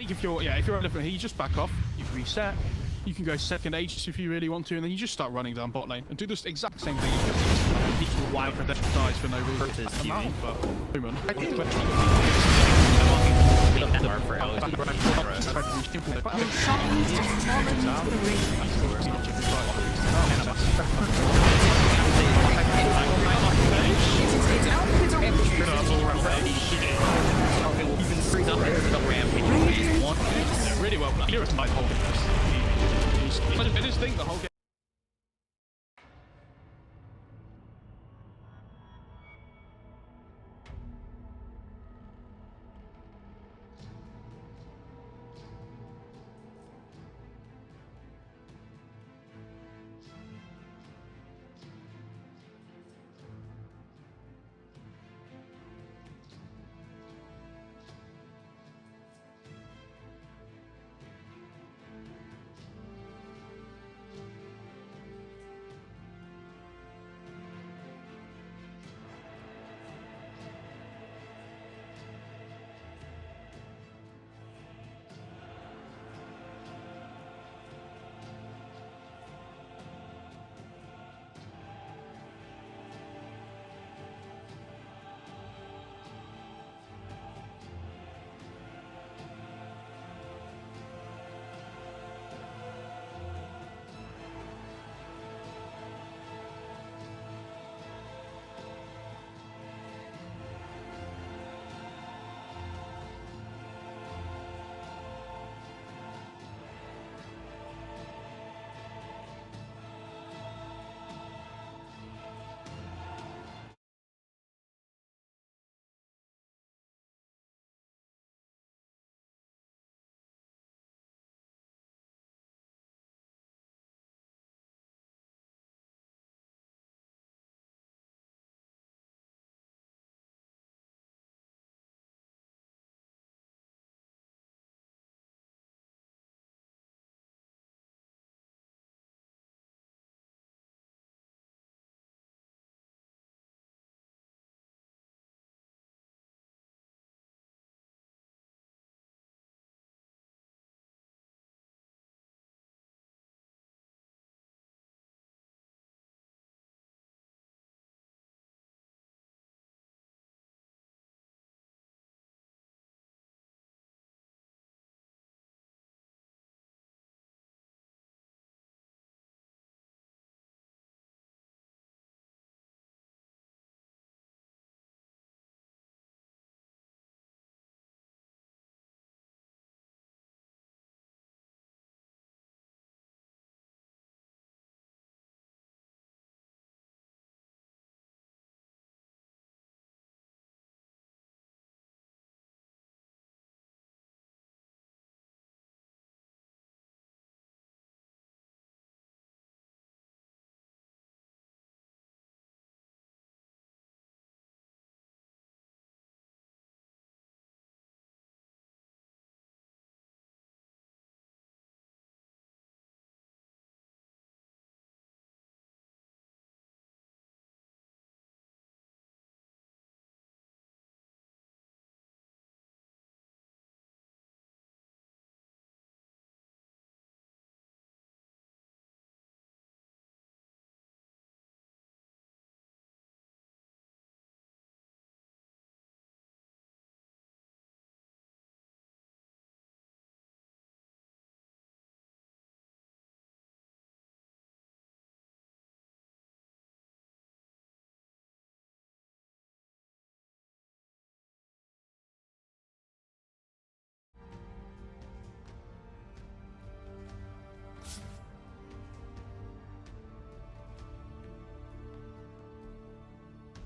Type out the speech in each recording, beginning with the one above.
if you're elephant here, you just back off. You can reset. You can go second Aegis if you really want to, and then you just start running down bot lane and do this exact same thing. Why Protect dies for no reason. But human. For LG. Really well. Eurus might hold it. He's been his thing the whole game.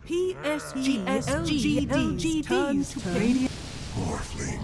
PSG.LGD turns to radiant. Morphling.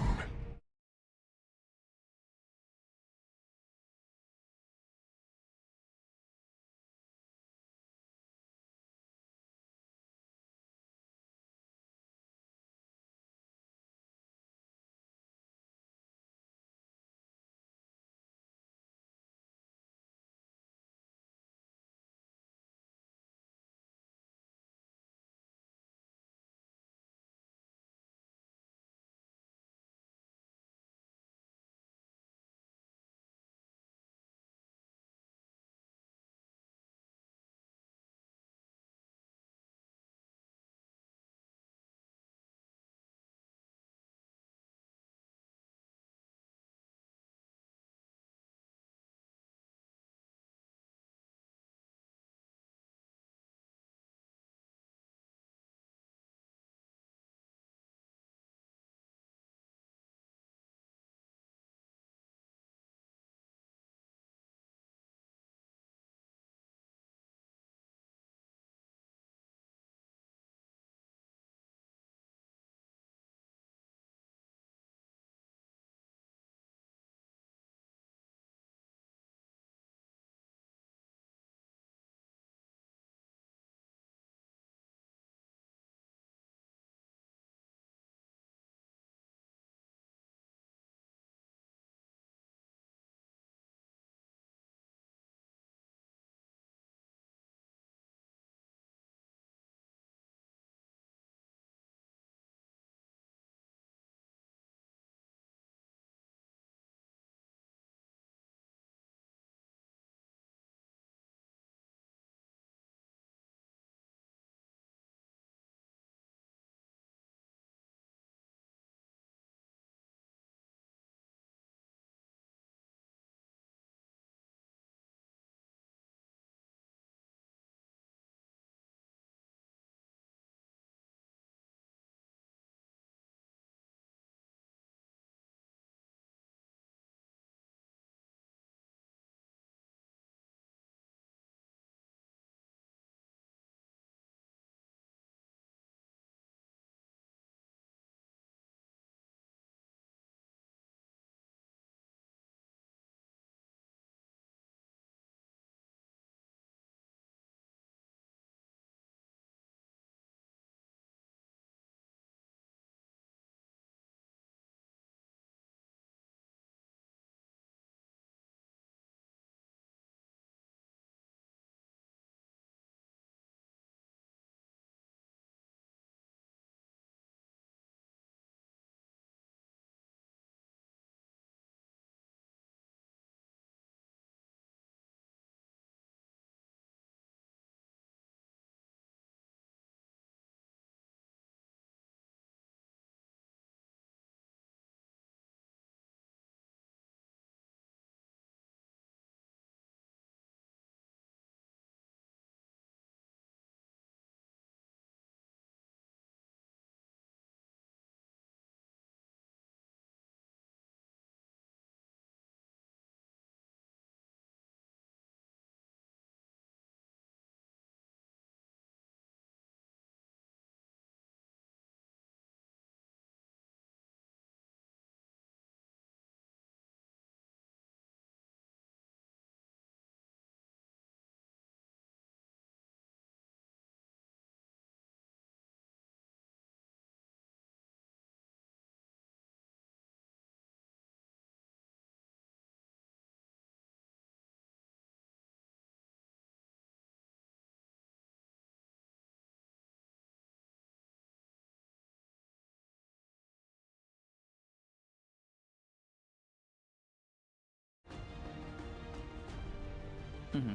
Mm-hmm.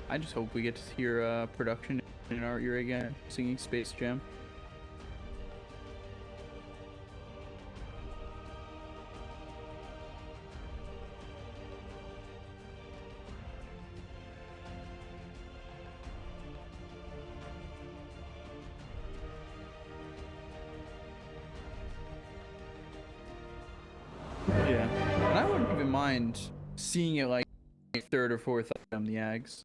I just hope we get to hear production in our ear again, singing Space Jam. Yeah, and I wouldn't even mind seeing it like third or fourth on the Ags.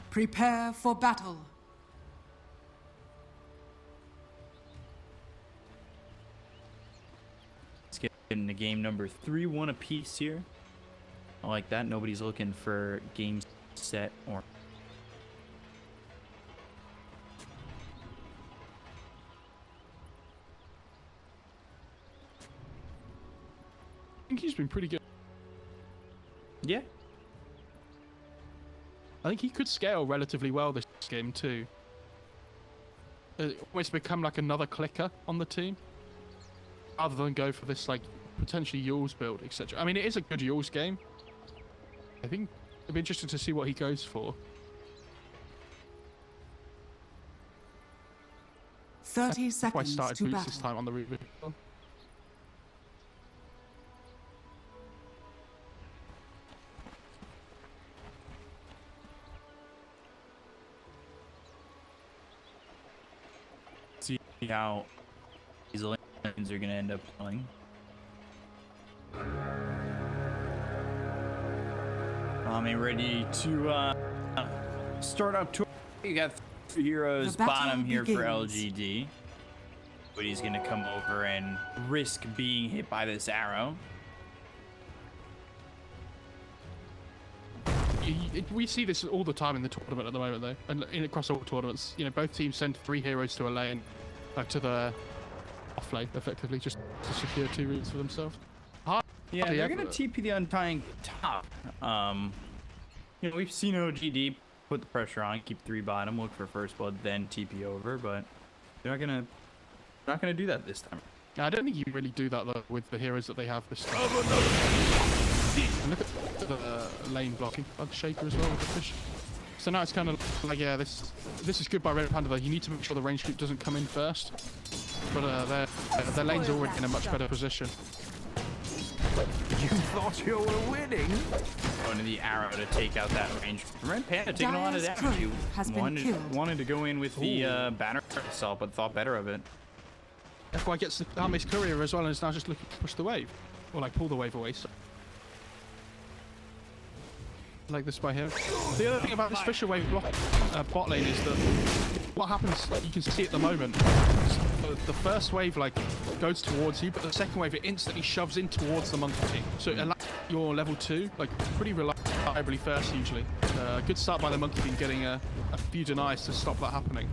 Prepare for battle. Let's get into game number 3, 1 apiece here. I like that. Nobody's looking for game set or. I think he's been pretty good. Yeah. I think he could scale relatively well this game too. Almost become like another clicker on the team, rather than go for this like potentially Yules build, etc. I mean, it is a good Yules game. I think it'd be interesting to see what he goes for. 30 That's why I seconds started to boots battle. this time on the Ruby. See how these lanes are going to end up playing. I'm ready to start up to. You got Heroes The battle bottom here for begins. LGD. But he's going to come over and risk being hit by this arrow. We see this all the time in the tournament at the moment, though, and across all tournaments. You know, both teams send 3 heroes to a lane, to the off lane, effectively, just to secure 2 routes for themselves. Yeah, they're going to TP the Untying top. You know, we've seen OGD put the pressure on, keep 3 bottom, look for first blood, then TP over, but they're not gonna do that this time. I don't think you really do that though with the heroes that they have this time. And look at the lane blocking by the Shaker as well with the fish. So now it's kind of like, yeah, this is good by RedPanda though. You need to make sure the range creep doesn't come in first. But their lane's already in a much better position. You thought you were winning? Going to the arrow to take out that range. RedPanda taking a lot of Dire's damage. He courier has been killed. wanted to go in with the banner assault, but thought better of it. FY gets the army's courier as well and is now just looking to push the wave. Or like pull the wave away. So. Like this by here. The other thing about this Fisher wave block bot lane is that what happens, you can see at the moment, the first wave like goes towards you, but the second wave it instantly shoves in towards the monkey team. So it allows your level 2 like pretty reliably first usually. Good start by the monkey team getting a few denies to stop that happening.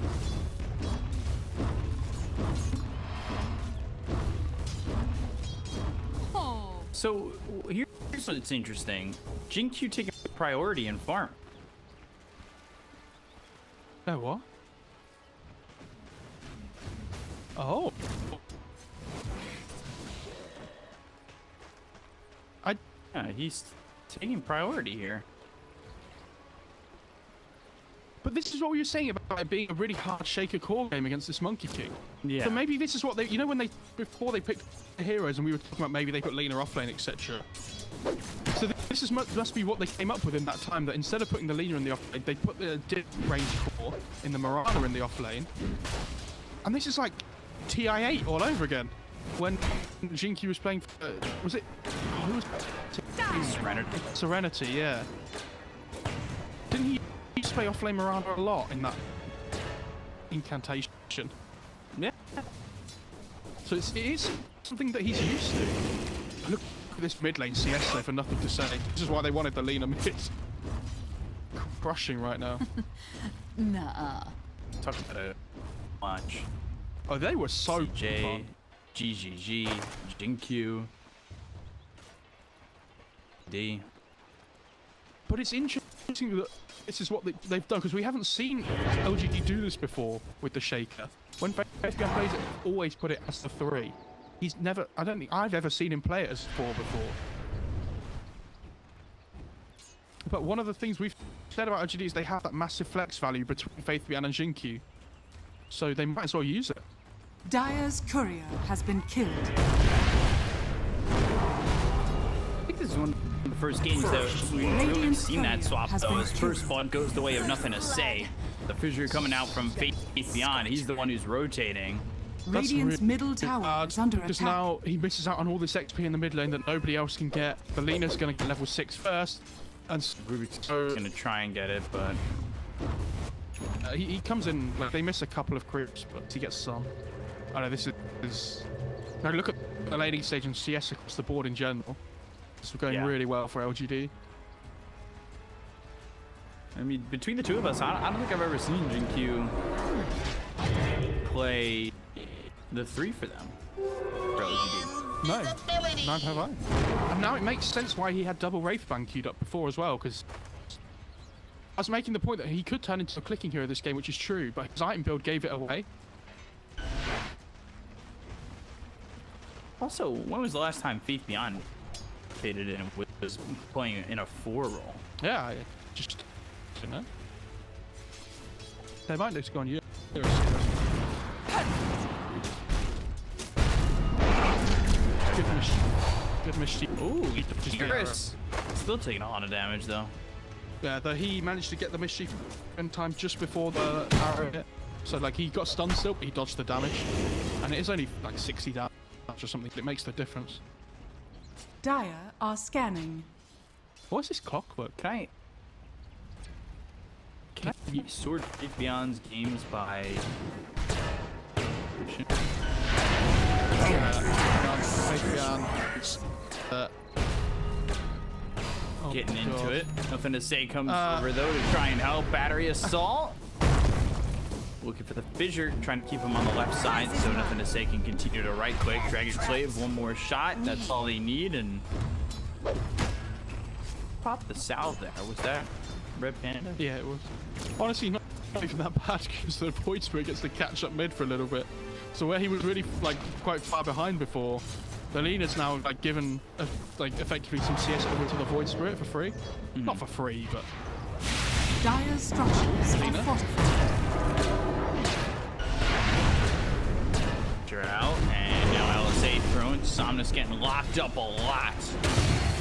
So here's what's interesting. XinQ taking priority in farm. No, what? Oh. Yeah, he's taking priority here. But this is what we were saying about it being a really hard Shaker core game against this Monkey King. Yeah. So maybe this is what they, you know, when they, before they picked the heroes and we were talking about maybe they put Lina off lane, etc. So this is must be what they came up with in that time, that instead of putting the Lina in the off lane, they put the dip range core in the Marana in the off lane. And this is like TI8 all over again. When XinQ was playing, was it, who was Serenity, yeah. Didn't he used to play off-lane Miranda a lot in that incantation? Yeah. So it is something that he's used to. Look at this mid lane CS though, for nothing to say. This is why they wanted the leaner mid. Crushing right now. Nah. Talk about it. Watch. Oh, they were so CJ, fun. GGG, XinQ, D. But it's interesting that this is what they've done, because we haven't seen LGD do this before with the Shaker. When Faithgun plays it, always put it as the 3. He's never, I don't think I've ever seen him play it as 4 before. But one of the things we've said about LGD is they have that massive flex value between Faithgun and XinQ. So they might as well use it. Dire's courier has been killed. I think this is one of the first games that we've really seen that swap though. His first blood goes the way of nothing to say. The fissure coming out from Faith Beyond, he's the one who's rotating. Radiant's middle tower is under because attack. now he misses out on all this XP in the mid lane that nobody else can get. The Lena's going to get level 6 first. And so Gonna try and get it, but he comes in, like, they miss a couple of creeps, but he gets some. I know this is now look at the laning stage and CS across the board in general. This is going really well for LGD. I mean, between the two of us, I don't think I've ever seen XinQ play the 3 for them. For LGD. No, neither have I. And now it makes sense why he had double Wraithband queued up before as well, because I was making the point that he could turn into a clicking hero this game, which is true, but his item build gave it away. Also, when was the last time Faith Beyond faded in was playing in a 4 role? Yeah, I just don't know. They might just go on Eurus. Good machine. Ooh, Eurus. Still taking a lot of damage though. Yeah, he managed to get the mischief in time just before the arrow hit. So like he got stunned still, but he dodged the damage. And it is only like 60 damage or something. It makes the difference. Dire are scanning. What is this clockwork? Can I sort Faith Beyond's games by getting into it? Nothing to say comes over though to try and help. Battery assault. Looking for the fissure, trying to keep him on the left side so Nothing to Say can continue to right click. Dragon Slave, one more shot. That's all they need, and pop the salve there. Was that RedPanda? Yeah, it was. Honestly, not even that bad because the Void Spirit gets to catch up mid for a little bit. So where he was really like quite far behind before, the Lena's now like given like effectively some CS over to the Void Spirit for free. Not for free, but Dire's structures are fortified. Sure out, and now LSA thrown. Somnus getting locked up a lot.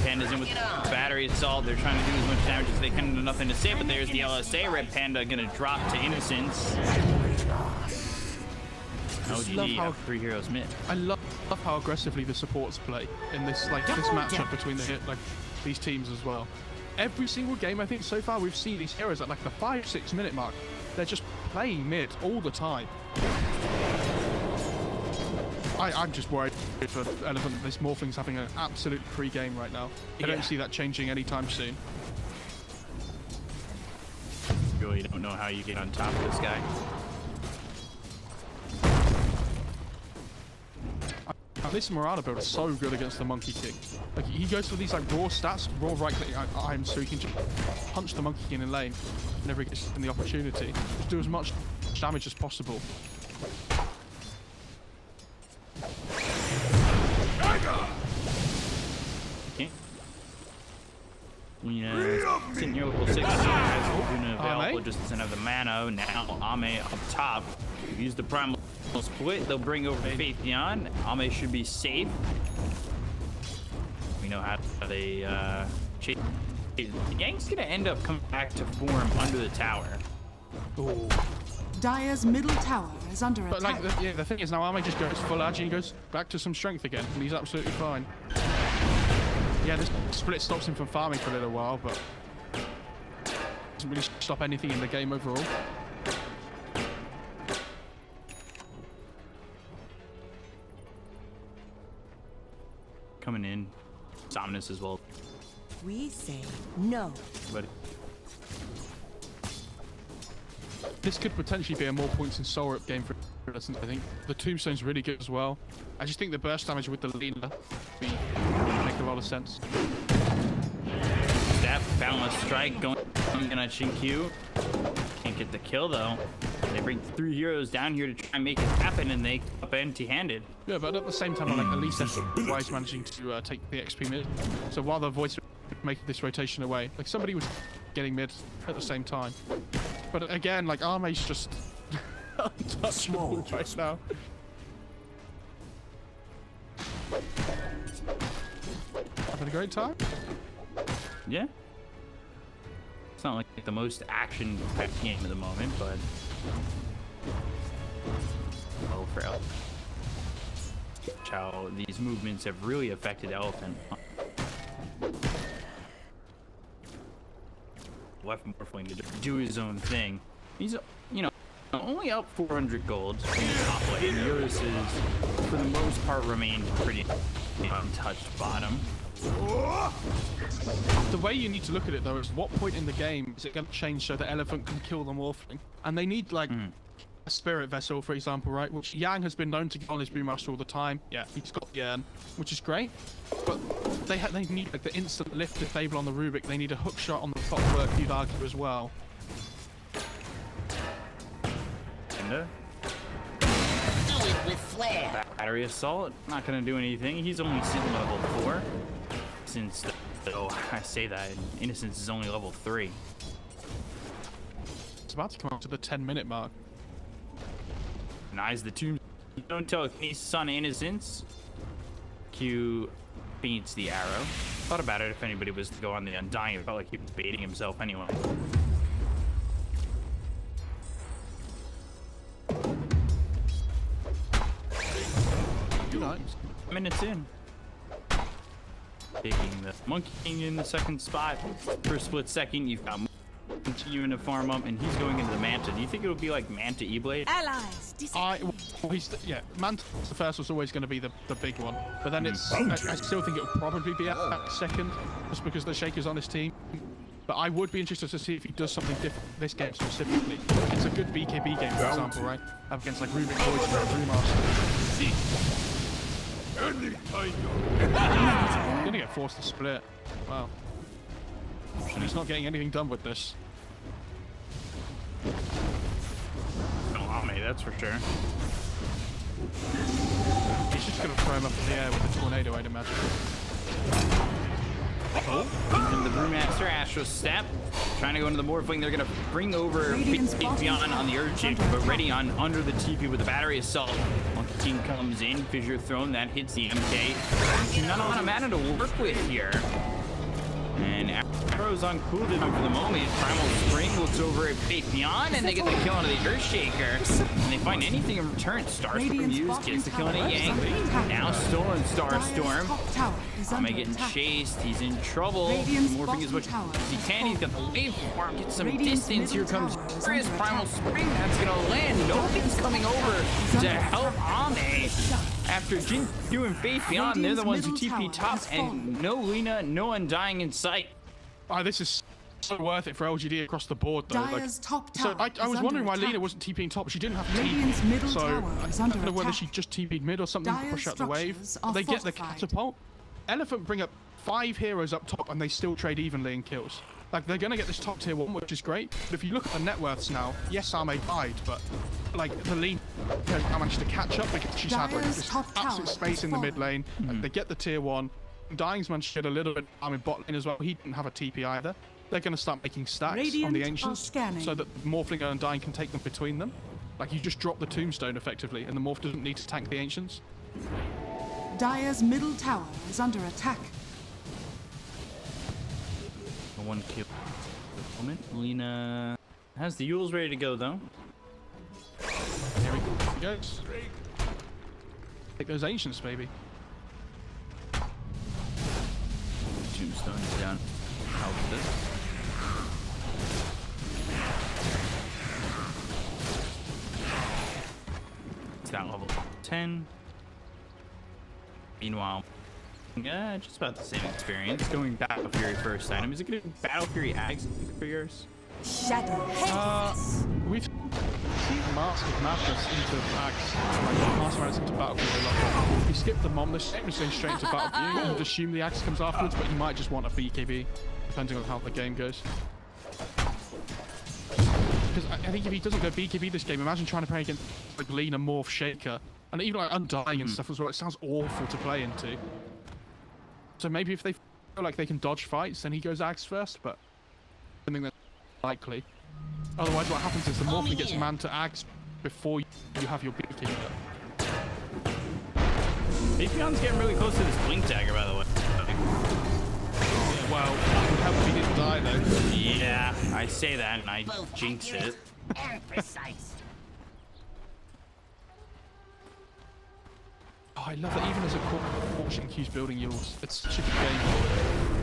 Panda's in with battery assault. They're trying to do as much damage as they can to Nothing to Say, but there's the LSA. RedPanda gonna drop to Innocence. OGD out 3 heroes mid. I love how aggressively the supports play in this this matchup between these teams as well. Every single game I think so far we've seen these heroes at like the 5-6 minute mark. They're just playing mid all the time. I'm just worried for Elephant that this Morphling's having an absolute pre-game right now. I don't see that changing anytime soon. Really don't know how you get on top of this guy. This Miranda build is so good against the Monkey King. Like he goes for these like raw stats, raw right click items, so he can just punch the Monkey King in lane whenever he gets the opportunity. Just do as much damage as possible. Okay. Sitting here level 6, doing available, just doesn't have the mana. Now Ame up top. Use the primal split. They'll bring over Faith Beyond. Ame should be safe. We know how they chase. The gang's gonna end up coming back to form under the tower. Ooh. Dire's middle tower is under But attack. like the thing is now Ame just goes full agi and goes back to some strength again, and he's absolutely fine. Yeah, this split stops him from farming for a little while, but doesn't really stop anything in the game overall. Coming in, Somnus as well. We say no. But This could potentially be a more points in soul rip game for us. I think the tombstone's really good as well. I just think the burst damage with the Lina make a lot of sense. that balance strike going on XinQ. Can't get the kill though. They bring 3 heroes down here to try and make it happen, and they come up empty-handed. Yeah, but at the same time, like at least Wise managing to take the XP mid. So while the voice making this rotation away, like somebody was getting mid at the same time. But again, like Arme's just untouchable right now. Having a great time? Yeah. It's not like the most action-packed game at the moment, but oh, for Elephant. How these movements have really affected Elephant. Left Morphling to do his own thing. He's, you know, only up 400 gold in the top lane. Eurus is, for the most part, remained pretty untouched bottom. The way you need to look at it though is what point in the game is it going to change so the Elephant can kill the Morphling? And they need like a Spirit Vessel, for example, right? Which Yang has been known to get on his Brewmaster all the time. Yeah, he's got the urn, which is great. But they need like the instant lift disable on the Rubik. They need a hook shot on the top work, you'd argue as well. Panda. Do it with flair. Battery Assault, not gonna do anything. He's only sitting level 4. Since, though, I say that, Innocence is only level 3. It's about to come up to the 10-minute mark. Denies the tomb. Don't tell Kinesis on Innocence. Q beats the arrow. Thought about it if anybody was to go on the Undying. It felt like he was baiting himself anyway. Nice. Minutes in. Taking the Monkey King in the second spot. For a split second, you've got continuing to farm up, and he's going into the Manta. Do you think it would be like Manta E-Blade? Allies. Manta first was always going to be the big one, but then it's I still think it would probably be at second, just because the Shaker's on his team. But I would be interested to see if he does something different this game specifically. It's a good BKB game, for example, right? Up against like Rubik Voice or Brewmaster. I'm gonna get forced to split. Wow. And he's not getting anything done with this. No, Ame, that's for sure. He's just gonna throw him up in the air with a tornado, I'd imagine. And the Brewmaster, Astro Step, trying to go into the Morphling. They're gonna bring over Beyond on the Earthshaker, but ready on under the TP with the Battery Assault. Monkey King comes in, Fissure Throne, that hits the MK. Not a lot of mana to work with here. And Arrow's on cooldown for the moment. Primal Spring looks over at Beyond, and they get the kill onto the Earthshaker. And they find anything in return. Starstorm used, gets the kill on a Yang. Now stolen Starstorm. Ame getting chased. He's in trouble. Morphing as much as he can. He's got the wave form. Get some distance. Here comes Eurus. Primal Spring. That's gonna land. Nobody's coming over to help Ame. After XinQ and Beyond, they're the ones who TP top, and no Lina, no Undying in sight. Oh, this is so worth it for LGD across the board, though. Dire's top So tower I was is wondering why under Lina attack. wasn't TPing top. She didn't have to Radiant's TP. middle So tower is I under don't know whether attack. she just TP'd mid or something to Dire's push out the wave. structures are They get the fortified. catapult. Elephant bring up 5 heroes up top, and they still trade evenly in kills. Like, they're going to get this top tier 1, which is great. But if you look at the net worths now, yes, Ame died, but like the lead I managed to catch up because she's had like Dire's this top tower absolute space is in the mid fallen. lane. Like, they get the tier 1. Dying's managed to get a little bit in bot lane as well. He didn't have a TP either. They're going to start making stacks on Radiant the are Ancients scanning. so that Morphling and Undying can take them between them. Like, you just drop the Tombstone effectively, and the Morph doesn't need to tank the Ancients. Dire's middle tower is under attack. One kill. Moment. Lina has the Yules ready to go though. Here he goes. Take those Ancients, baby. tombstones down. Help this. It's down level 10. Meanwhile, yeah, just about the same experience. Going Battle Fury first item. Is it going to be Battle Fury Ags for yours? Shadow heads. We've seen Mask of Madness into Axe, like Mask Madness into Battlefield a lot. If you skip the Momness, it's going straight into Battlefield. You would assume the Axe comes afterwards, but you might just want a BKB, depending on how the game goes. Because I think if he doesn't go BKB this game, imagine trying to play against like Lena, Morph, Shaker, and even like Undying and stuff as well. It sounds awful to play into. So maybe if they feel like they can dodge fights, then he goes Axe first, but I think that's likely. Otherwise, what happens is the Morphling gets man to Axe before you have your BKB up. Atheon's getting really close to this Blink Dagger, by the way. Yeah, well, it would help if he didn't die, though. Yeah, I say that and I Both jinxed accurate it. and precise. Oh, I love that even as a core, XinQ's building yours. It's such a good game.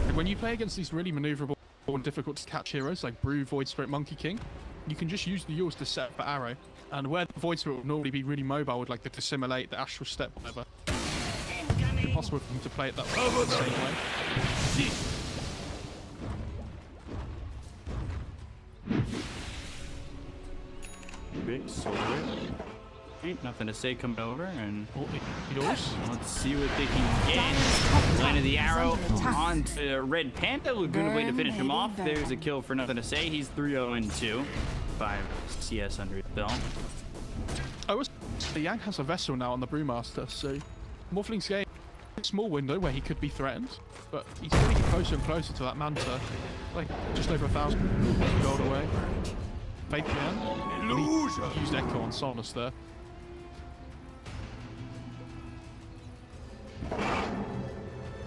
Like, when you play against these really maneuverable and difficult to catch heroes like Brew, Void Spirit, Monkey King, you can just use the yours to set for arrow. And where the Void Spirit would normally be really mobile with like the Dissimulate, the Astral Step, whatever, it's impossible for him to play it that way, the same way. Big sword. Ain't nothing to say coming over and Yours? let's see what they can get. Line of the arrow onto RedPanda. A good way to finish him off. There's a kill for Nothing to Say. He's 3-0-2. 5 CS under his belt. Oh, the Yang has a vessel now on the Brewmaster, so Morphling's game a small window where he could be threatened, but he's getting closer and closer to that Manta. Like just over 1,000 gold away. Fake man. He used Echo on Somnus there.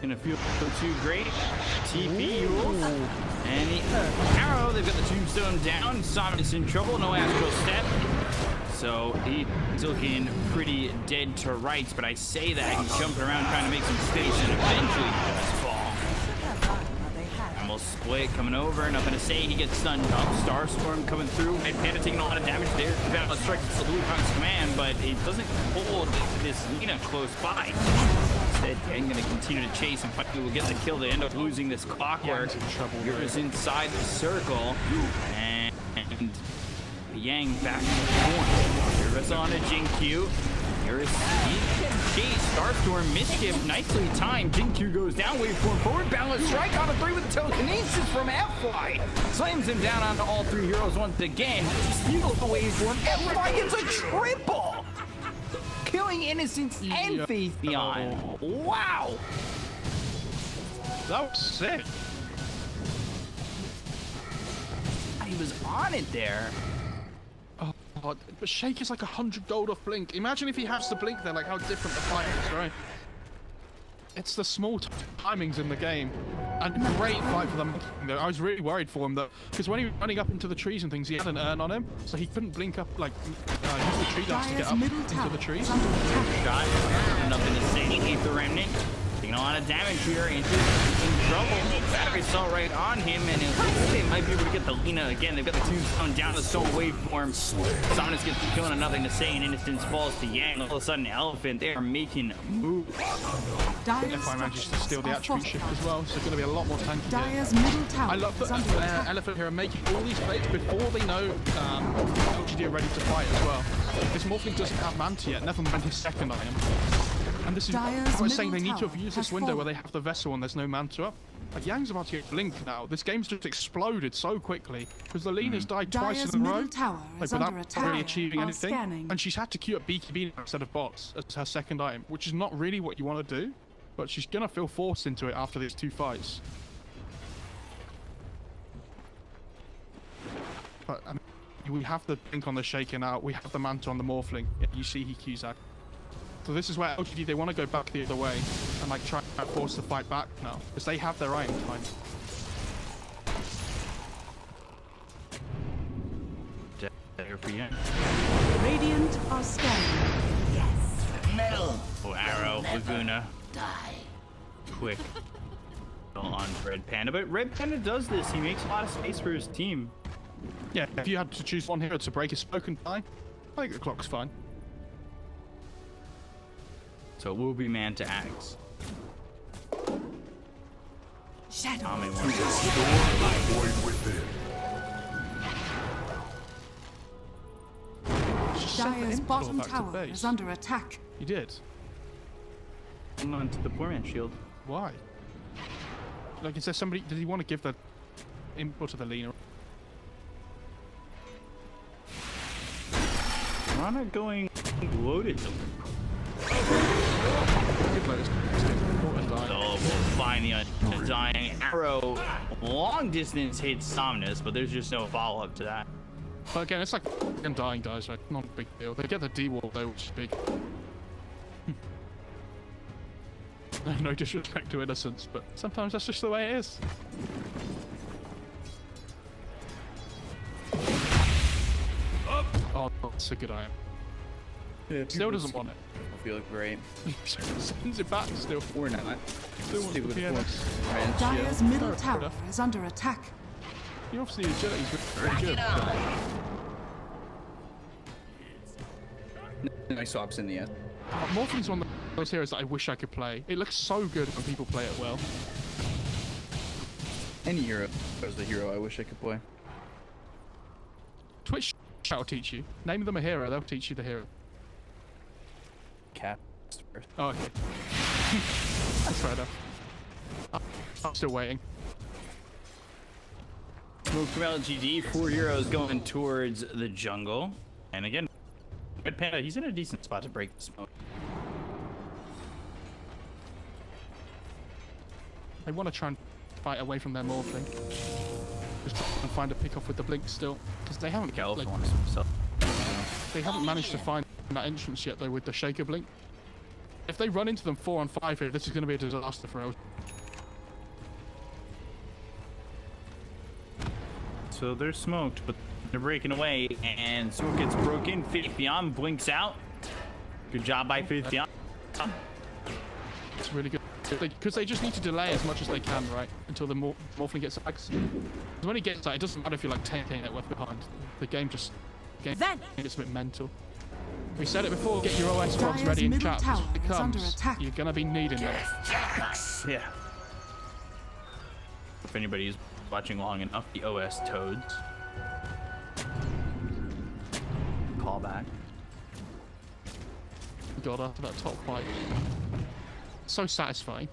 Gonna feel too great. TP Eurus. And the arrow, they've got the tombstone down. Somnus in trouble, no astral step. So he's looking pretty dead to rights, but I say that he's jumping around trying to make some space and eventually he does fall. And we'll split coming over, Nothing to Say, he gets stunned up. Starstorm coming through, RedPanda taking a lot of damage there. Let's strike the Blue Punk's command, but it doesn't hold this Lena close by. Instead, Yang gonna continue to chase and finally will get the kill. They end up losing this clockwork. Eurus inside the circle, and Yang back in the corner. Eurus on a XinQ. Eurus, he can chase. Starstorm, mischief, nicely timed. XinQ goes down, waveform forward, balance strike on a 3 with the telekinesis from F-Fly. Slams him down onto all 3 heroes once again. Steals the waveform. F-Fly gets a triple! Killing Innocence and Faith Beyond. Wow! That was sick. He was on it there. Oh, but Shake is like 100 gold off Blink. Imagine if he has the Blink there, like how different the fight is, right? It's the small timings in the game. And great fight for them. I was really worried for him though, because when he was running up into the trees and things, he had an urn on him, so he couldn't blink up, like, use the tree dance to get up into the trees. Shot. Nothing to say. Aether Remnant. Taking a lot of damage here. In trouble. Battery assault right on him, and it looks like they might be able to get the Lena again. They've got the tombstone down to Soul Waveform. Somnus gets the kill and Nothing to Say, and Innocence falls to Yang. All of a sudden, Elephant, they are making moves. If I managed to steal the attribute shift as well, so it's going to be a lot more tanky here. Dire's middle tower I love that Elephant here are making all these plays before they know LGD are ready to fight as well. This Morphling doesn't have Manta yet, never mind his second item. And this is what I was saying, they need to have used this window where they have the vessel and there's no Manta up. Like, Yang's about to get Blink now. This game's just exploded so quickly because the Lena's died twice in a row, like without really achieving anything. And she's had to queue up BKB instead of bots as her second item, which is not really what you want to do, but she's gonna feel forced into it after these 2 fights. But I mean, we have the Blink on the Shaker now, we have the Manta on the Morphling. Yeah, you see he queues out. So this is where LGD, they want to go back the other way and like try and force the fight back now, because they have their item time. Radiant are scanning. Metal. Oh, Arrow, Laguna. Die. Quick. on RedPanda, but RedPanda does this. He makes a lot of space for his team. Yeah, if you had to choose one hero to break his smoke and die, I think the clock's fine. So it will be man to axe. Shadow. Tommy To wants to restore the void within. Just set the Dire's info bottom back to tower base. is under attack. You did? hold on to the poor man's shield. Why? Like, is there somebody... Did he want to give the input to the leaner? We're not going loaded. Good latest. So we'll find the undying arrow. Long distance hits Somnus, but there's just no follow-up to that. But again, it's like Undying dies, right? Not a big deal. They get the D-wall though, which is big. No disrespect to innocence, but sometimes that's just the way it is. Oh, that's a good item. Yeah, Still doesn't want it. I feel great. Sends it back still. We're not. Still wants Stick the with PNS. Rand's Dire's shield. middle Fair tower enough. is under attack. He obviously agility's very good. Nice swaps in the end. Morphing's one of those heroes that I wish I could play. It looks so good when people play it well. Any hero is the hero I wish I could play. Twitch will teach you. Name them a hero, they'll teach you the hero. Cat first. Oh, okay. That's fair enough. I'm still waiting. Smoke from LGD, 4 heroes going towards the jungle. And again, RedPanda, he's in a decent spot to break the smoke. They want to try and fight away from their morphing. Just try and find a pick off with the blink still. Because they haven't Cal like, wants himself. they haven't managed to find that entrance yet though with the shaker blink. If they run into them 4 on 5 here, this is going to be a disaster for us. So they're smoked, but they're breaking away, and smoke gets broken. Faith Beyond blinks out. Good job by Faith Beyond. It's really good. Because they just need to delay as much as they can, right? Until the morphling gets axe. Because when he gets that, it doesn't matter if you're like 10k net worth behind. The game just gets a bit mental. We said it before, get your OS drops Dire's ready in middle chat. tower It is under comes, attack. you're gonna be needing them. Yeah. If anybody's watching long enough, the OS toads. Call back. God, after that top fight. So satisfying.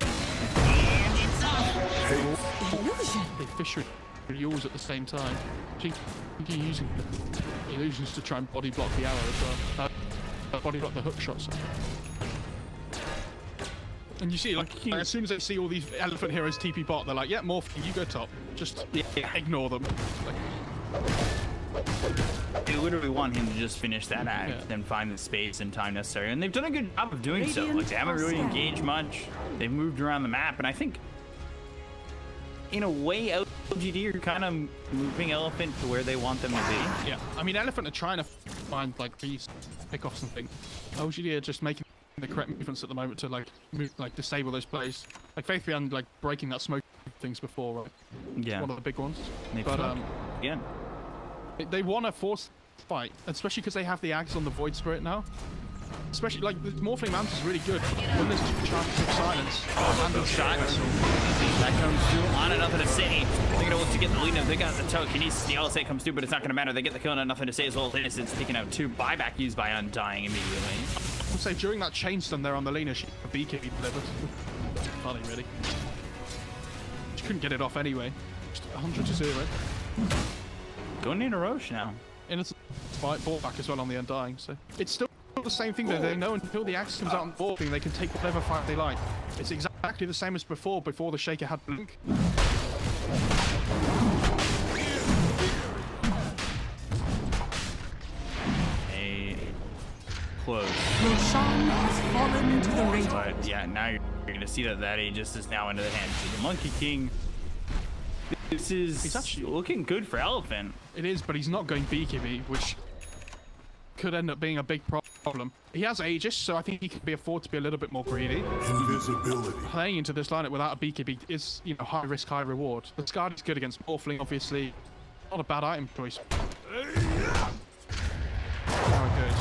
They fish with yours at the same time. You're using the illusions to try and body block the arrow as well. Body block the hook shots. And you see, like, as soon as they see all these elephant heroes TP bot, they're like, yeah, morph, you go top. Just ignore them. Like, They literally want him to just finish that act, Yeah. then find the space and time necessary. And they've done a good job of doing so. Like, they haven't really engaged much. They've moved around the map, and I think, in a way, LGD are kind of moving Elephant to where they want them to be. yeah, I mean, elephant are trying to find like these pickoffs and things. LGD are just making the correct movements at the moment to like move, like disable those plays. Like Faith Beyond like breaking that smoke things before, right? Yeah. One of the big ones. They But fuck. Again. they want to force fight, especially because they have the axe on the Void Spirit now. Especially like the Morphling Mantis is really good when there's chances of silence. And the Shot. That comes through on Nothing to Say. They're gonna look to get the lead. They got the token. The LSA comes through, but it's not gonna matter. They get the kill and Nothing to Say as well. Innocence taking out 2. Buyback used by Undying immediately. I'd say during that chain stun there on the leaner, she a BK delivered. Funny, really. She couldn't get it off anyway. Just 100 to 0. Going in a Roche now. Innocent fight, ball back as well on the Undying. So it's still the same thing though. They know until the axe comes out on the board, they can take whatever fight they like. It's exactly the same as before the Shaker had blink. Close. Roshan has fallen into the Radiant. But yeah, now you're gonna see that Aegis is now into the hands of the Monkey King. This is He's actually looking good for Elephant. It is, but he's not going BKB, which could end up being a big problem. He has Aegis, so I think he can afford to be a little bit more greedy. Invisibility. Playing into this lineup without a BKB is, you know, high risk, high reward. The Skadi's good against Morphling, obviously. Not a bad item choice. How it goes.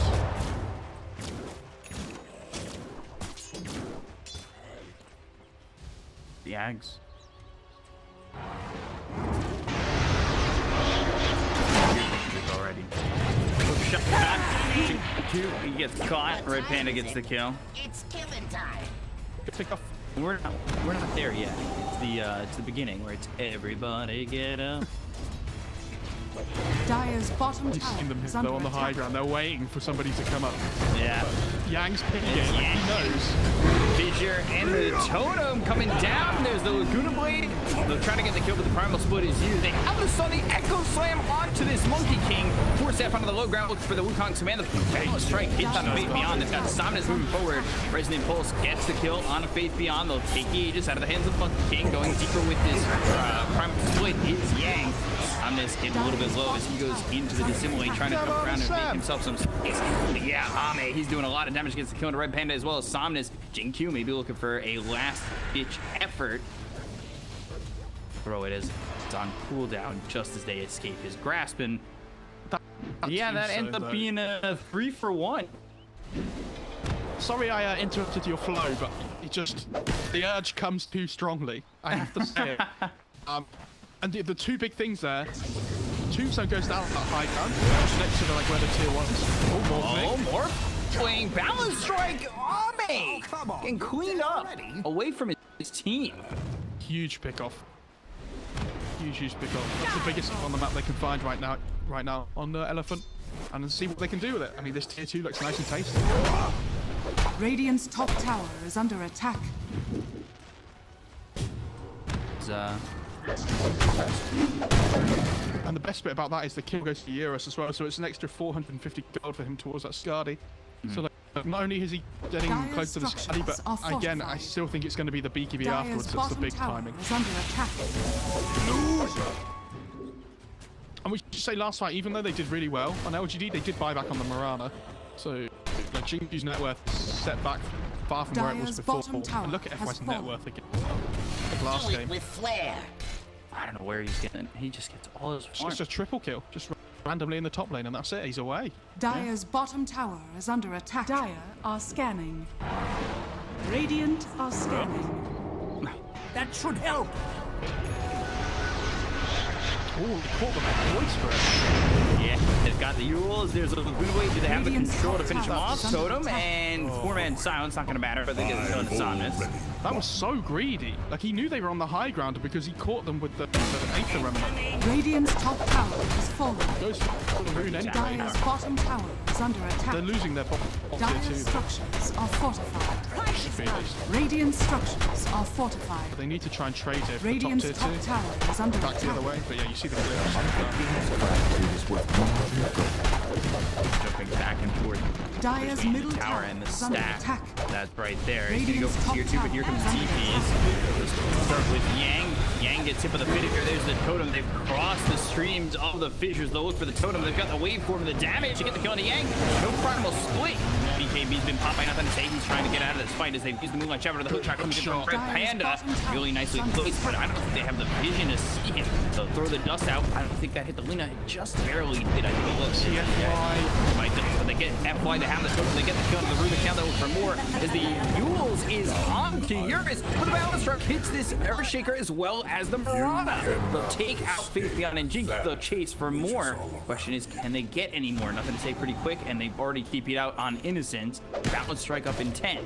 The Ags. Already. Shot that. He gets caught. RedPanda gets the kill. It's killing time. Good pick off. We're not there yet. It's the beginning where it's everybody get up. Dire's bottom You've tower seen them is though under on the high attack. ground. They're waiting for somebody to come up. Yeah. Yang's picking it. Like, he knows. Fissure and the totem coming down. There's the Laguna Blade. They're trying to get the kill, but the primal split is used. They have the Sunny Echo Slam onto this Monkey King. Force F onto the low ground, looking for the Wukong's command. The Fatal Strike hits on Faith Beyond. They've got Somnus moving forward. Resonant Pulse gets the kill on a Faith Beyond. They'll take the Aegis out of the hands of the Monkey King. Going deeper with this primal split is Yang. Somnus getting a little bit low as he goes into the Dissimulate, trying to jump around and make himself some space. But yeah, Ame, he's doing a lot of damage against the kill to RedPanda as well as Somnus. XinQ may be looking for a last-ditch effort. Throw it as it's on cooldown just as they escape his grasp. And yeah, that ends up being a 3-for-1. Sorry I interrupted your flow, but it just, the urge comes too strongly. I have to say it. And the two big things there, Tombstone goes down that high ground, just next to the, like, where the tier ones. Oh, more Playing Balance Strike, Ame getting cleaned up away from his team. huge pick off. Huge pick off. That's the biggest on the map they can find right now on the Elephant. And see what they can do with it. I mean, this tier 2 looks nice and tasty. Radiant's top tower is under attack. And the best bit about that is the kill goes to Eurus as well, so it's an extra 450 gold for him towards that Skadi. So like, not only is he getting Dire's close to the Skadi, but structures are again, I fortified. still think it's going to be the BKB Dire's afterwards that's the bottom big tower timing. is under attack. And we should say last fight, even though they did really well on LGD, they did buy back on the Mirana. So like, XinQ's net worth set back far from where it was Dire's before. bottom tower And look at has FY's net fallen. worth again. Like last Do it game. with flair. I don't know where he's getting. He just gets all his It's farm. just a triple kill, just randomly in the top lane, and that's it. He's away. Dire's bottom tower is under attack. Dire are scanning. Radiant are scanning. That should help. Oh, they caught them at points for it. Yeah, they've got the Eurus. There's a Laguna Blade. Do they have the Radiant's control to top finish him tower off? is under Totem attack. and 4-man silence. Not going to matter, but they get the kill on the Somnus. That was so greedy. Like, he knew they were on the high ground because he caught them with the Aether Remnant. Radiant's top tower is fallen. Goes for the rune anyway. Dire's bottom tower is under They're attack. losing their tier 2 Dire's though. structures are fortified. Should be at least. Radiant structures are fortified. But they need to try and trade here for the top Radiant's tier top 2. tower is under Back the other attack. way, but yeah, you see the glitch. Jumping back and forth. Dire's between middle the tower tower and the is under stack. attack. That's right there. He's gonna go Radiant's for tier 2, but here comes top tower is TPs. Let's start with Yang. Yang gets hit by the fissure. There's the totem. They've crossed the streams of the fissures. They'll look for the totem. They've got the waveform, the damage to get the kill on the Yang. No primal split. BKB's been popping up on his He's trying to get out of this fight as they've used the Moonlight Shadow to the hook track coming in from RedPanda. Really nicely placed, but I don't think they have the vision to see him. They'll throw the dust out. I don't think that hit the Lina. It just barely did. I think it looks. But they get FY, they have the totem, they get the kill on the Rubik. Now they look for more as the Eurus is on to Eurus. But the Balance Strike hits this Earthshaker as well as the Mirana. They'll take out Faith Beyond and XinQ. They'll chase for more. Question is, can they get any more? Nothing to say pretty quick, and they've already TP'd out on Innocence. Balance Strike up in 10.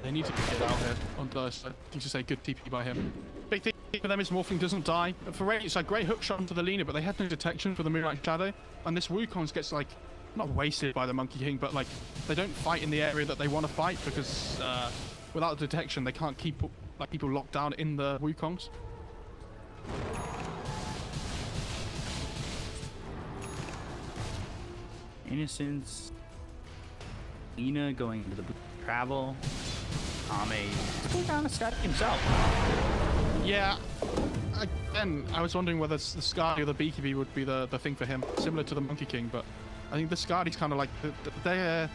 They need to get out here on Dice. I think to say good TP by him. Big thing for them is Morphling doesn't die. For Ray, it's a great hook shot into the Lina, but they had no detection for the Moonlight Shadow. And this Wukong gets, like, not wasted by the Monkey King, but, like, they don't fight in the area that they want to fight because without detection, they can't keep, like, people locked down in the Wukongs. Innocence. Lina going into the travel. Ame going down to Scott himself. Yeah. Again, I was wondering whether the Sky or the BKB would be the thing for him, similar to the Monkey King, but I think the Skadi's kind of like they're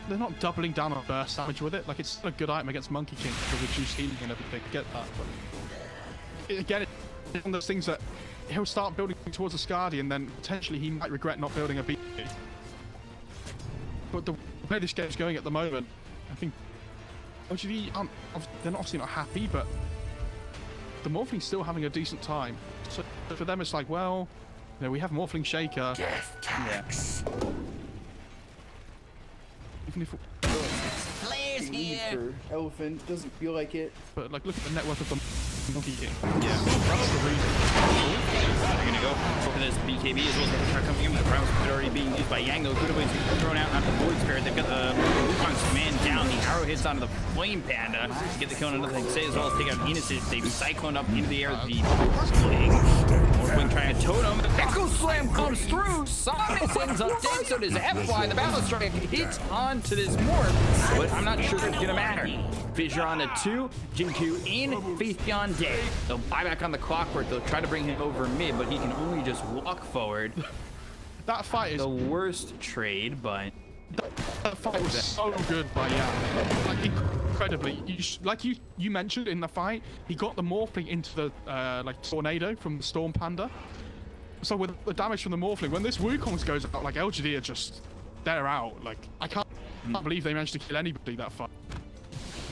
not doubling down on burst damage with it. Like, it's a good item against Monkey King to reduce healing and everything. Get that, but again, it's one of those things that he'll start building towards a Skadi, and then potentially he might regret not building a BKB. But the way this game's going at the moment, I think OGD they're obviously not happy, but the Morphling's still having a decent time. So for them, it's like, well, you know, we have Morphling Shaker. Death tax. Even if, Players here. For Elephant doesn't feel like it. but like, look at the net worth of the Monkey King. Yeah. That's the reason. They're gonna go for this BKB as well as the attack coming in. The Browns are already being used by Yang, though. Good ways to be thrown out onto the Void Spirit. They've got the Wukong's command down. The arrow hits onto the Flame Panda to get the kill on NothingToSay, as well as take out Innocent. They've cycloned up into the air with the Sling. Morphling trying to totem. Echo Slam comes through. Somnus ends up dead, so does FY. The Battle Strike hits onto this Morph, but I'm not sure it's gonna matter. Fissure on to 2, XinQ in, Faith Beyond dead. They'll buy back on the Clockwork. They'll try to bring him over mid, but he can only just walk forward. That fight is The worst trade, but that fight was so good by Yang. Like, incredibly. You mentioned in the fight, he got the Morphling into the like tornado from the Storm Panda. So with the damage from the Morphling, when this Wukong goes out, like, LGD are just, they're out. Like, I can't believe they managed to kill anybody that fight.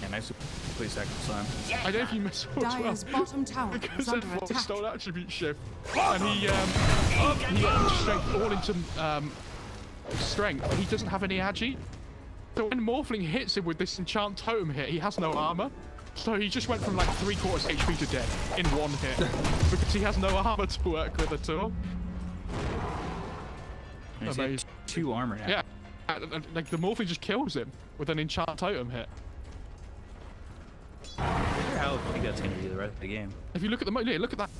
yeah, nice play second time. I don't know if you missed it as well. Dire's bottom tower is Because under Fox attack. stole attribute shift, and he got strength all into strength. He doesn't have any agi, so when Morphling hits him with this enchant totem hit, he has no armor. So he just went from like 3/4 HP to dead in one hit because he has no armor to work with at all. He's got Amazing. 2 armor now. Yeah, like the Morphling just kills him with an enchant totem hit. I wonder how big that's gonna be the rest of the game. If you look at the look at that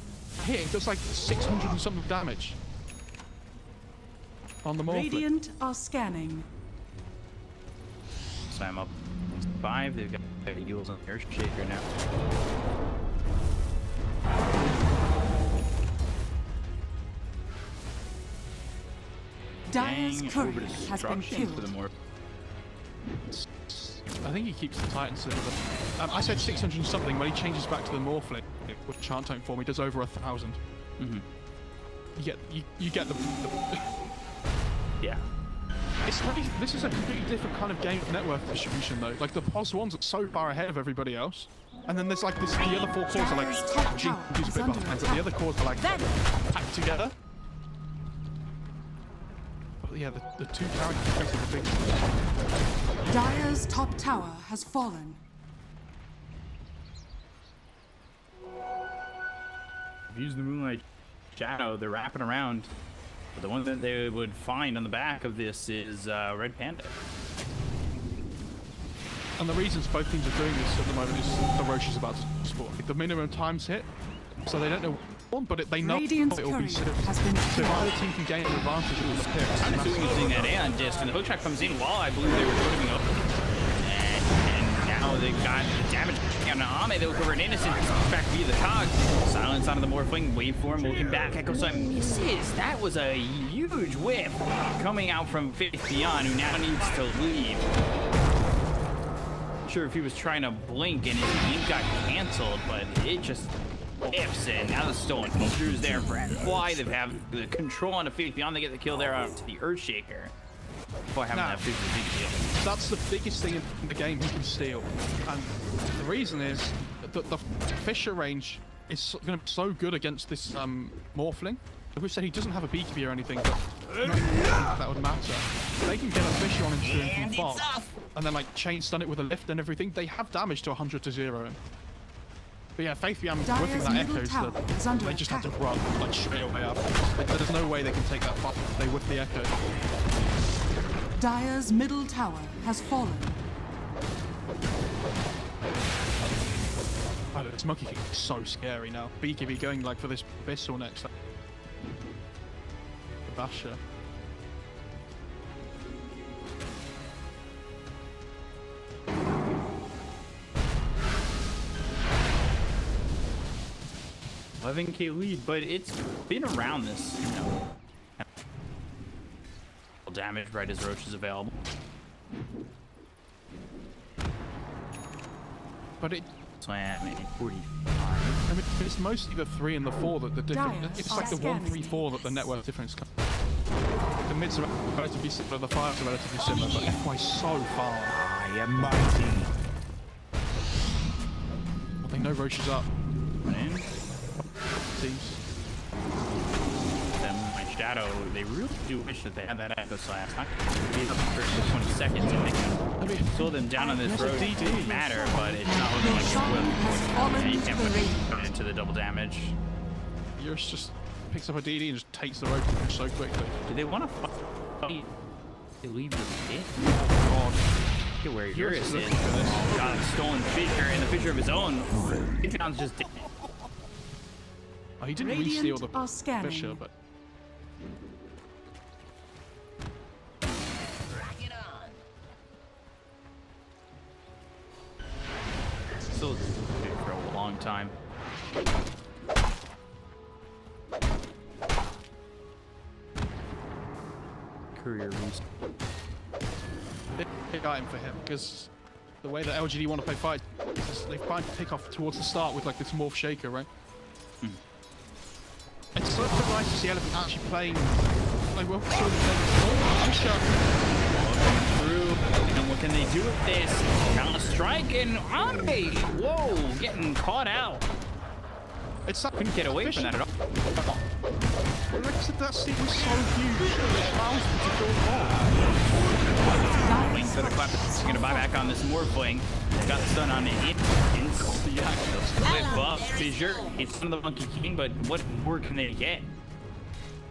hit, it does like 600 and something damage on the Morphling. Radiant are scanning. Slam up 5. They've got their heals on the Earth Shaker now. Dire's Dang, courier over has been destruction for the killed. more. I think he keeps the Titans in. I said 600 and something. When he changes back to the Morphling with Chant Tome form, he does over 1,000. Mm-hmm. You get the Yeah. it's really, this is a completely different kind of game of network distribution though. Like the POS ones are so far ahead of everybody else, and then there's like this. The other 4 cores are like Dire's top Jing tower is a is bit under behind, but the attack. other cores are like packed together. But yeah, the 2 characters are the big. Dire's top tower has fallen. Use the Moonlight Shadow. They're wrapping around. But the one that they would find on the back of this is RedPanda. And the reasons both teams are doing this at the moment is the Roche is about to spawn. The minimum times hit, so they don't know one, but they know Radiant's it will be courier sort has been so if either killed. team can gain an advantage with the picks. I'm assuming using that Aeon disc, and the hook shot comes in while I believe they were putting up. And now they've got the damage on Ame. They look over an Innocent, back via the cog. Silence onto the Morphling, wait for him, looking back. Echo Sun misses. That was a huge whip coming out from Faith Beyond, who now needs to leave. Not sure if he was trying to blink and his blink got canceled, but it just whips, and now the stolen Vulture's there for FY. They have the control on the Faith Beyond. They get the kill there on the Earthshaker. Before having Now, that big deal. That's the biggest thing in the game he can steal. And the reason is that the Fisher range is going to be so good against this Morphling. Like we said, he doesn't have a BKB or anything, but not even that would matter. They can get a Fisher on him And from it's far, off. and then like chain stun it with a lift and everything. They have damage to 100 to 0 him. But yeah, Faith Beyond whipping Dire's that middle Echo, tower so is under they just have to attack. run like straight away up. There's no way they can take that fight. They whip the Echo. Dire's middle tower has fallen. Oh, this Monkey King is so scary now. BKB going like for this Abyssal next. Basher. $11K lead, but it's been around this, you know, damage right as Roach is available. But it, Slam at 45. I mean, it's mostly the 3 and the 4 that the difference. Dire It's are like the 1, 3, 4 that the network difference comes. The mids are relatively similar, the 5s are relatively similar, but FY's so far. I am mighty. Well, they know Roach is up. In. Teams. Them, my Shadow, they really do wish that they had that Echo Slash. Not be up for 20 seconds and they I mean, can slow them down on this There's a road. DD. It doesn't matter, but it's not looking like Your it will. song has fallen You to can't the put radio. it into the double damage. Eurus just picks up a DD and just takes the road so quickly. Do they want to fight? They leave the pit? God. Look at where Eurus is. looking for this. Got a stolen fissure and the fissure of his own. Patreon's just dead. Oh, he didn't Radiant re-steal the are scanning. Fisher, but Rock it on. Still for a long time. Courier Reese. they got him for him because the way that LGD want to play fights, is they find pick off towards the start with like this morph shaker, right? It's so nice to see Elephant actually playing like well sort of playing Through. And what can they do with this? Counter strike and Ame! Whoa! Getting caught out. It's that Couldn't get away from that at all. Well, like I said, that seat was so huge. It allows them to go far. Waiting for the clap. He's gonna buy back on this Morphling. Got the stun on it. Yeah, Split buff. Fissure. It's from the Monkey King, but what more can they get?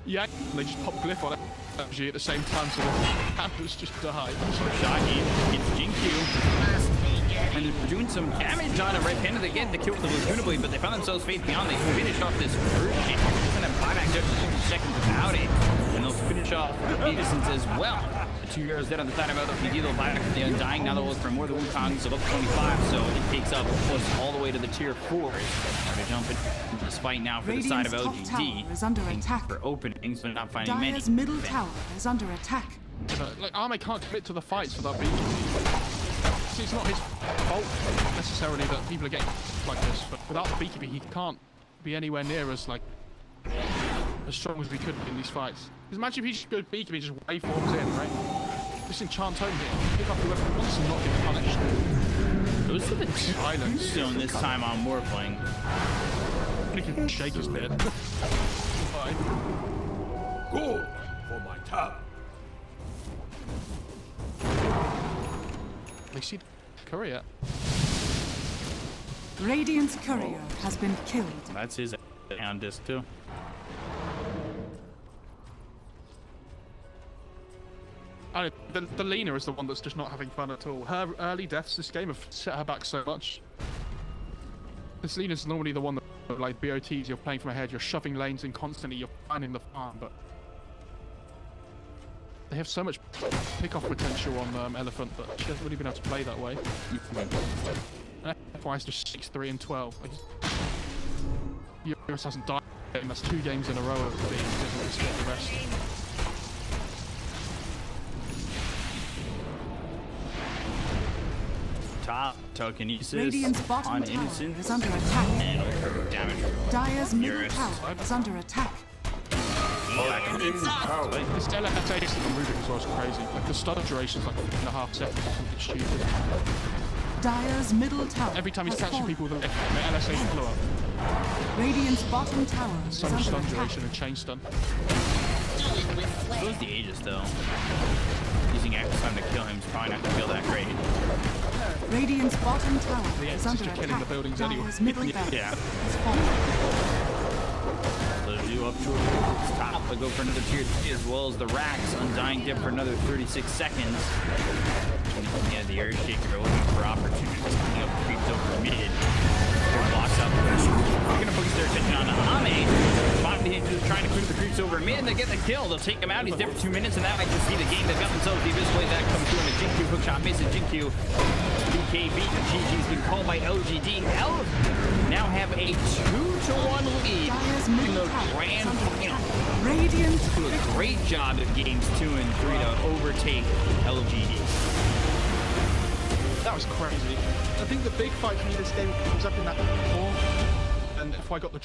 yeah. They just pop glyph on it LG at the same time, so the campers just die. Shaggy. It's XinQ. And they're doing some damage on a RedPanda. They get the kill with the Laguna Blade, but they found themselves face beyond. They finish off this first game. It's gonna buy back just 50 seconds without it. And they'll finish off Innocence as well. The 2 years dead on the side of LPD. They'll buy back the Undying. Now they'll look for more than Wukongs of up to 25. So it takes up close all the way to the tier 4s. They're jumping into this fight now for the side of Radiant's top LGD. tower is under attack. For openings, but not finding many. Dire's middle tower is under attack. Like Arme can't commit to the fights without being. See, it's not his fault necessarily that people are getting like this, but without the beekeeper, he can't be anywhere near as like as strong as we could be in these fights. Because imagine if he just goes beekeeper and just waveforms in, right? Just enchant home here, pick up whoever he wants and not get punished. Goes to the Silence. zone this time on Morphling. He can shake his head. Fine. Good for my tower. They see Korea. Radiant's courier has been killed. That's his on disc too. I don't, the Lena is the one that's just not having fun at all. Her early deaths this game have set her back so much. This Lena's normally the one that, like, BOTs, you're playing from ahead, you're shoving lanes in constantly, you're finding the farm, but they have so much pick-off potential on Elephant, but she hasn't really been able to play that way. And FY's just 6-3 and 12. Like, Eurus hasn't died, and that's 2 games in a row of being doesn't just get the rest. Top telekinesis Radiant's bottom on tower Innocence. is under attack. And damage. Dire's middle Eurus. tower is under attack. This teleportation from moving as well is crazy. Like, the stun duration's like 3.5 seconds or something stupid. Dire's middle tower Every time he's has catching fallen. people with an LSA blow up. Radiant's bottom tower is So much under stun attack. duration and chain stun. Those the Aegis though. Using active time to kill him is probably not gonna feel that great. Radiant's bottom tower Yeah, is it's under just attack. killing the buildings anyway. Dire's middle barracks Yeah. has fallen. Let's do up towards top. They'll go for another tier 3 as well as the racks. Undying dip for another 36 seconds. Yeah, the air shaker looking for opportunities. Coming up, creeps over mid. Blocks up. They're gonna focus their attention on Ame. Finally, just trying to clear the creeps Eurus over mid, and they get the kill. They'll take him out. He's there for 2 minutes, and that might just be the game. They've got themselves the abyss blade that comes through, and the XinQ hook shot misses. XinQ BKB. The GG's been called by LGD. L now have a 2-1 lead Dire's in middle the tower grand is under final. attack. Radiant Do a great job of games 2 and 3 to overtake LGD. That was crazy. I think the big fight for me this game comes up in that 4, and if I got the